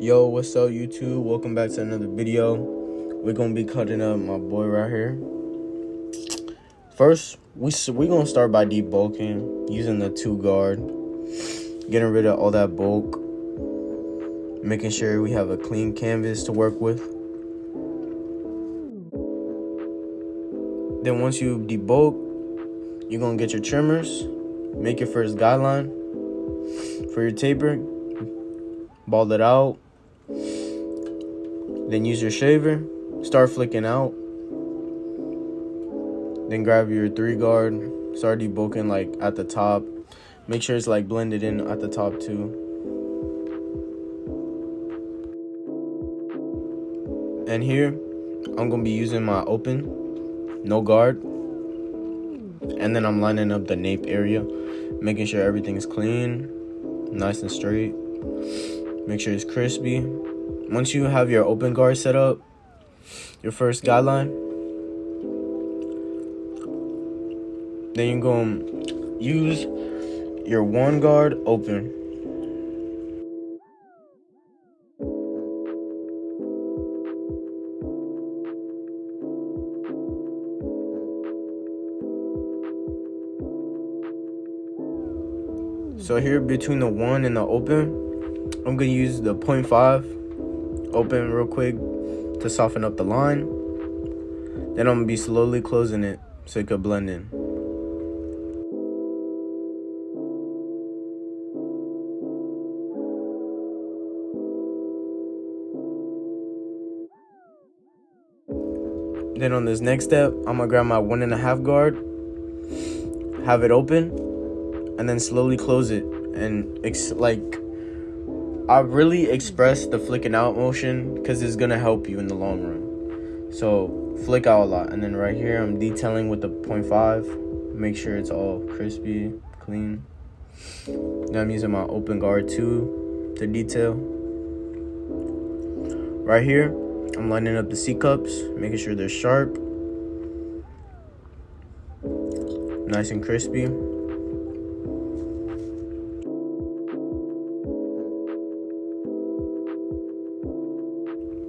Yo, what's up YouTube? Welcome back to another video. We're gonna be cutting up my boy right here. First, we gonna start by debulking using the 2 guard, getting rid of all that bulk, making sure we have a clean canvas to work with. Then once you debulk, you're gonna get your trimmers, make your first guideline for your taper, ball it out, then use your shaver, start flicking out. Then grab your 3 guard, start debulking like at the top. Make sure it's like blended in at the top too. And here, I'm gonna be using my open, no guard. And then I'm lining up the nape area, making sure everything is clean, nice and straight. Make sure it's crispy. Once you have your open guard set up, your first guideline, then you're going to use your 1 guard open. So here between the 1 and the open, I'm going to use the 0.5 open real quick to soften up the line. Then I'm going to be slowly closing it so it could blend in. Then on this next step, I'm going to grab my 1.5 guard, have it open, and then slowly close it. And I really express the flicking out motion because it's going to help you in the long run. So flick out a lot. And then right here, I'm detailing with the 0.5. Make sure it's all crispy, clean. Then I'm using my open guard too to detail. Right here, I'm lining up the C-cups, making sure they're sharp, nice and crispy.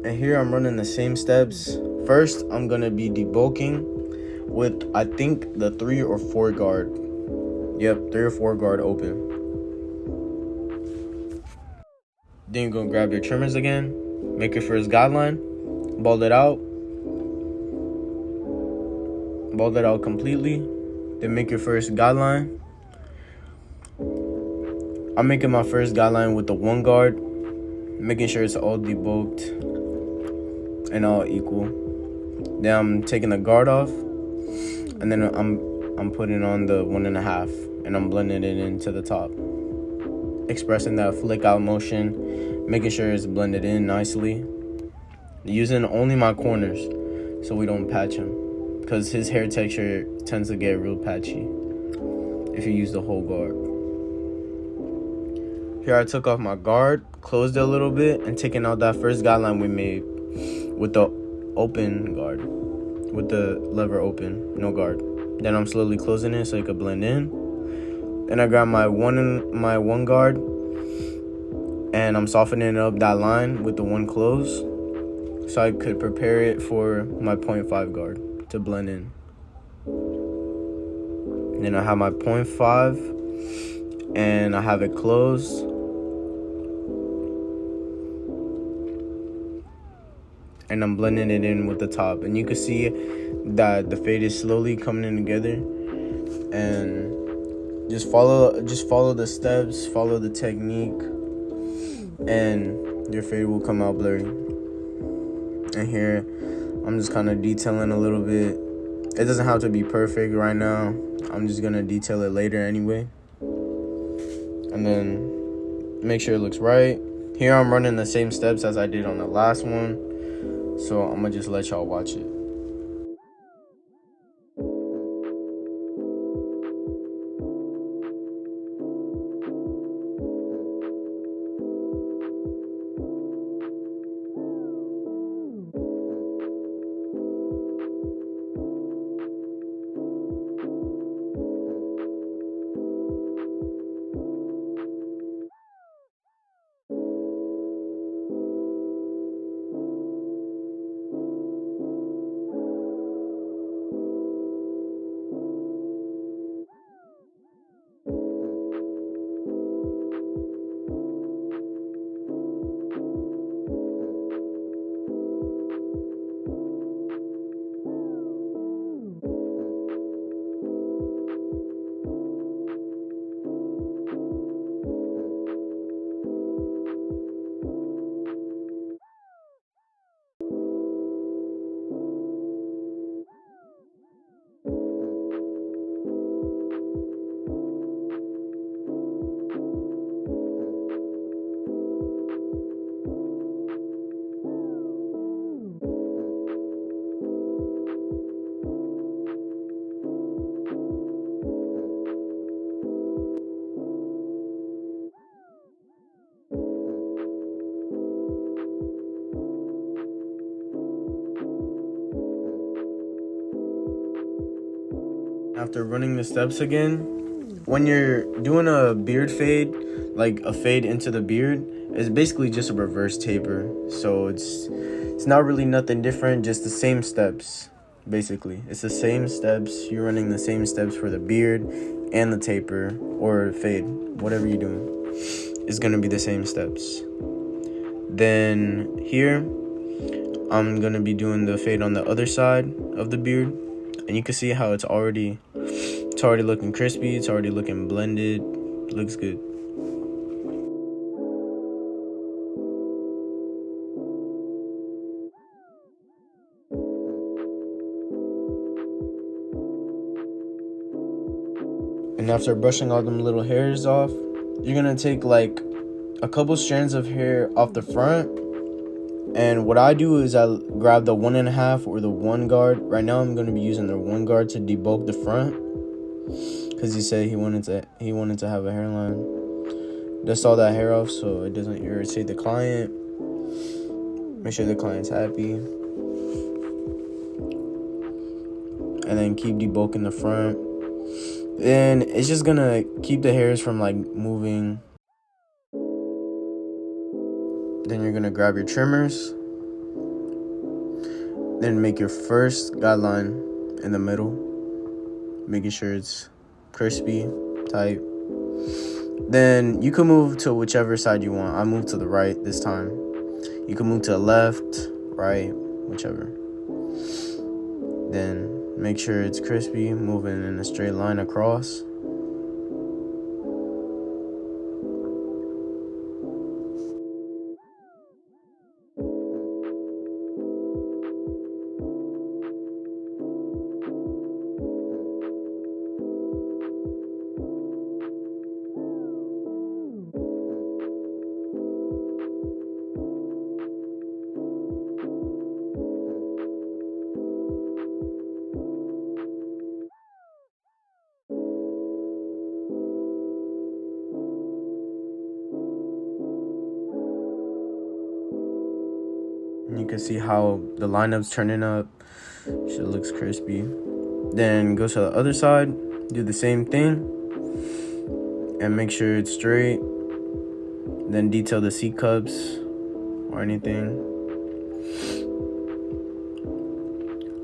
And here I'm running the same steps. First, I'm gonna be debulking with, I think, the 3 or 4 guard. Yep, 3 or 4 guard open. Then you're gonna grab your trimmers again, make your first guideline, ball it out completely. Then make your first guideline. I'm making my first guideline with the 1 guard, making sure it's all debulked and all equal. Then I'm taking the guard off, and then I'm putting on the 1.5, and I'm blending it into the top, expressing that flick out motion, making sure it's blended in nicely. Using only my corners so we don't patch him, because his hair texture tends to get real patchy if you use the whole guard. Here I took off my guard, closed it a little bit, and taking out that first guideline we made with the open guard, with the lever open, no guard. Then I'm slowly closing it so it could blend in. Then I grab my 1 guard, and I'm softening up that line with the 1 close so I could prepare it for my 0.5 guard to blend in. Then I have my 0.5 and I have it closed. And I'm blending it in with the top. And you can see that the fade is slowly coming in together. And just follow the steps, follow the technique, and your fade will come out blurry. And here, I'm just kind of detailing a little bit. It doesn't have to be perfect right now. I'm just gonna detail it later anyway. And then make sure it looks right. Here I'm running the same steps as I did on the last one. So I'm gonna just let y'all watch it. after running the steps again, when you're doing a beard fade, like a fade into the beard, it's basically just a reverse taper. So it's not really nothing different, just the same steps. Basically, it's the same steps. You're running the same steps for the beard and the taper or fade, whatever you're doing. It's gonna be the same steps. Then here, I'm gonna be doing the fade on the other side of the beard, and you can see how it's already looking crispy. It's already looking blended. Looks good. And after brushing all them little hairs off, you're gonna take like a couple strands of hair off the front. And what I do is I grab the 1.5 or the 1 guard. Right now I'm gonna be using the 1 guard to debulk the front, because he said he wanted to have a hairline. Dust all that hair off so it doesn't irritate the client. Make sure the client's happy. And then keep debulking the front. And it's just gonna keep the hairs from like moving. Then you're gonna grab your trimmers. Then make your first guideline in the middle, making sure it's crispy, tight. Then you can move to whichever side you want. I moved to the right this time. You can move to the left, right, whichever. Then make sure it's crispy, moving in a straight line across. And you can see how the lineup's turning up. Shit looks crispy. Then go to the other side, do the same thing, and make sure it's straight. Then detail the C cups or anything,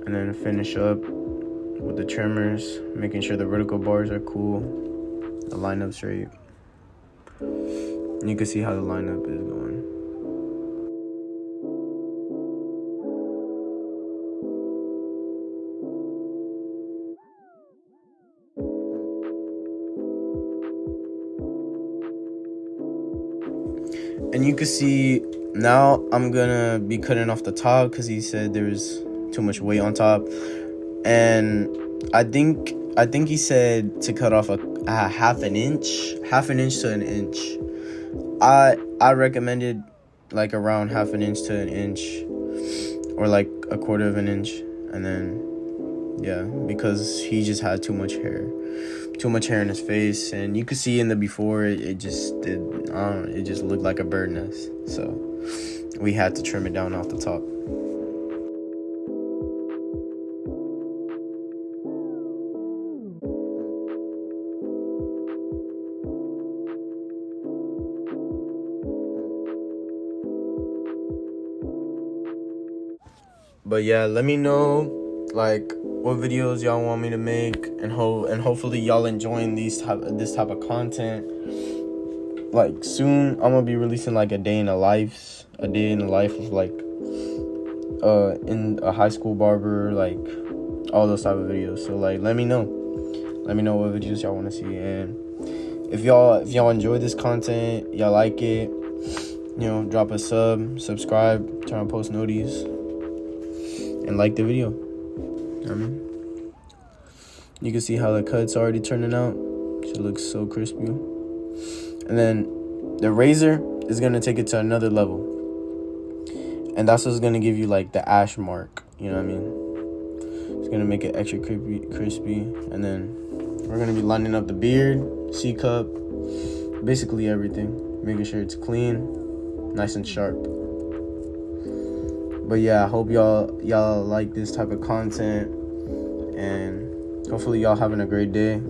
and then finish up with the trimmers, making sure the vertical bars are cool, the lineup straight. And you can see how the lineup is going. And you can see now I'm gonna be cutting off the top because he said there's too much weight on top, and I think he said to cut off a half an inch to an inch. I recommended like around half an inch to an inch, or like a quarter of an inch, and then yeah, because he just had too much hair in his face, and you could see in the before it just looked like a bird nest, so we had to trim it down off the top. But yeah, let me know like what videos y'all want me to make, and hopefully y'all enjoying this type of content. Like soon I'm gonna be releasing like a day in the life of like in a high school barber, like all those type of videos. So like let me know what videos y'all want to see, and if y'all enjoy this content, y'all like it, drop a subscribe, turn on post noties, and like the video. You can see how the cut's already turning out. She looks so crispy. And then the razor is gonna take it to another level, and that's what's gonna give you like the ash mark. You know what I mean? It's gonna make it extra crispy. And then we're gonna be lining up the beard, C cup, basically everything, making sure it's clean, nice and sharp. But yeah, I hope y'all like this type of content, and Hopefully y'all having a great day.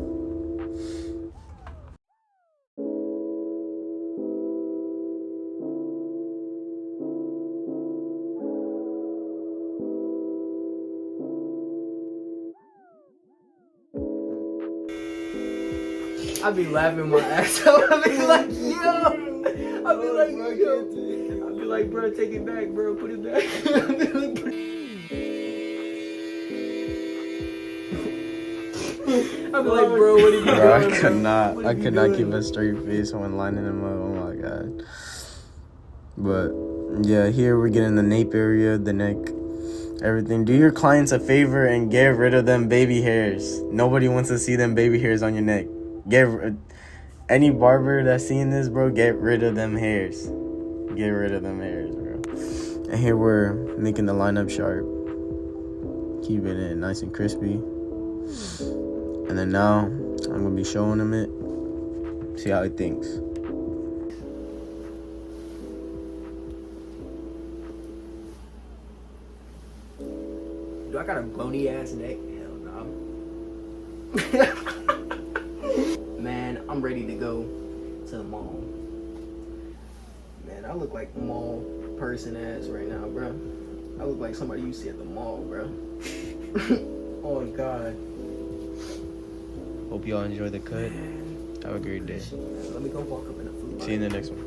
I be laughing my ass off. I be like, yo. I be like, yo. I be like, bro, take it back, bro. Put it back. I be like, bro, what are you doing? Bro, I could not keep a straight face when lining them up. Oh my god. But yeah, here we're getting the nape area, the neck, everything. Do your clients a favor and get rid of them baby hairs. Nobody wants to see them baby hairs on your neck. Any barber that's seeing this, bro, get rid of them hairs. Get rid of them hairs, bro. And here we're making the lineup sharp. Keeping it nice and crispy. And then now I'm gonna be showing him it. See how he thinks. Do I got a bony ass neck? Hell no. Man, I'm ready to go to the mall. Man, I look like mall person ass right now, bro. I look like somebody you see at the mall, bro. Oh God. Hope y'all enjoy the cut. Have a great day. Let me go walk up in the food. See you in the next one.